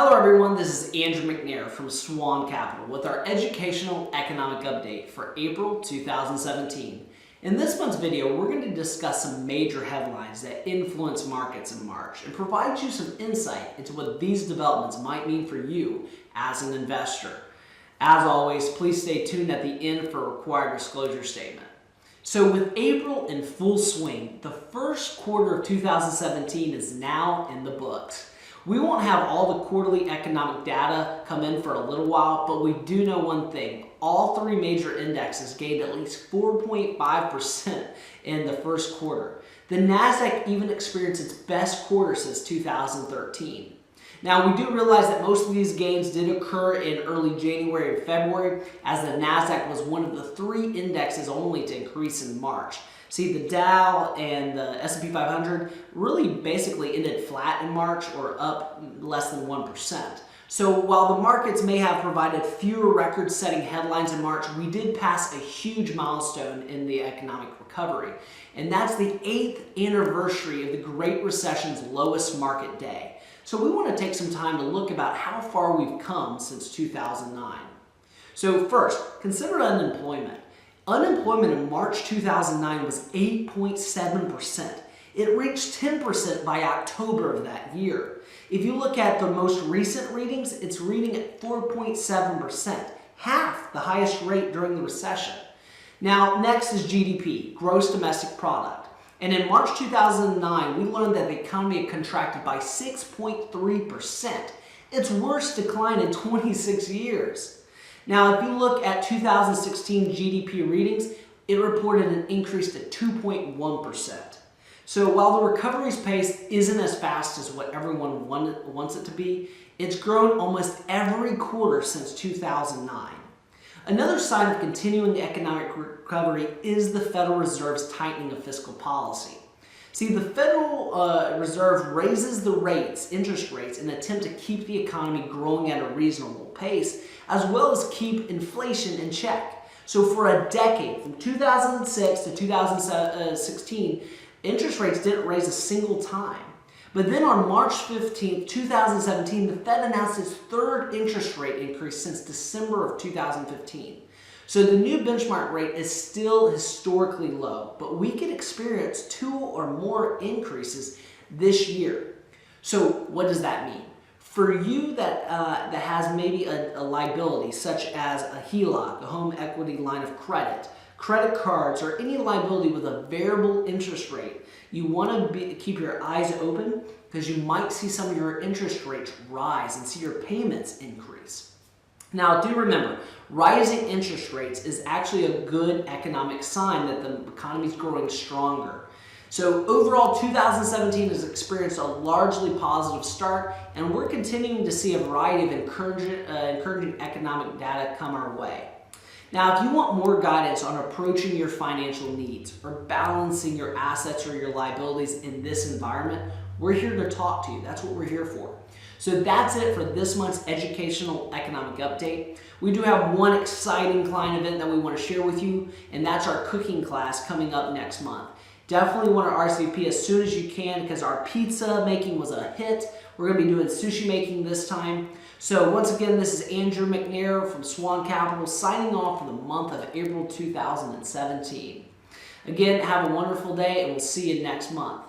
Hello everyone, this is Andrew McNair from SWAN Capital with our educational economic update for April 2017. In this month's video, we're going to discuss some major headlines that influence markets in March and provide you some insight into what these developments might mean for you as an investor. As always, please stay tuned at the end for a required disclosure statement. So with April in full swing, the first quarter of 2017 is now in the books. We won't have all the quarterly economic data come in for a little while, but we do know one thing. All three major indexes gained at least 4.5% in the first quarter. The NASDAQ even experienced its best quarter since 2013. Now, we do realize that most of these gains did occur in early January and February, as the NASDAQ was one of the three indexes only to increase in March. See, the Dow and the S&P 500 really basically ended flat in March or up less than 1%. So while the markets may have provided fewer record-setting headlines in March, we did pass a huge milestone in the economic recovery. And that's the 8th anniversary of the Great Recession's lowest market day. So we want to take some time to look about how far we've come since 2009. So first, consider unemployment. Unemployment in March 2009 was 8.7%. It reached 10% by October of that year. If you look at the most recent readings, it's reading at 4.7%, half the highest rate during the recession. Now, next is GDP, Gross Domestic Product. And in March 2009, we learned that the economy had contracted by 6.3%. Its worst decline in 26 years. Now, if you look at 2016 GDP readings, it reported an increase to 2.1%. So while the recovery's pace isn't as fast as what everyone wants it to be, it's grown almost every quarter since 2009. Another sign of continuing economic recovery is the Federal Reserve's tightening of fiscal policy. See, the Federal Reserve raises the interest rates in an attempt to keep the economy growing at a reasonable pace, as well as keep inflation in check. So for a decade, from 2006 to 2016, interest rates didn't raise a single time. But then on March 15, 2017, the Fed announced its third interest rate increase since December of 2015. So the new benchmark rate is still historically low, but we could experience 2 or more increases this year. So what does that mean? For you that has maybe a liability, such as a HELOC, a home equity line of credit, credit cards, or any liability with a variable interest rate, you want to keep your eyes open because you might see some of your interest rates rise and see your payments increase. Now, do remember, rising interest rates is actually a good economic sign that the economy is growing stronger. So overall, 2017 has experienced a largely positive start, and we're continuing to see a variety of encouraging economic data come our way. Now, if you want more guidance on approaching your financial needs or balancing your assets or your liabilities in this environment, we're here to talk to you. That's what we're here for. So that's it for this month's educational economic update. We do have one exciting client event that we want to share with you, and that's our cooking class coming up next month. Definitely want to RSVP as soon as you can because our pizza making was a hit. We're going to be doing sushi making this time. So once again, this is Andrew McNair from SWAN Capital signing off for the month of April 2017. Again, have a wonderful day and we'll see you next month.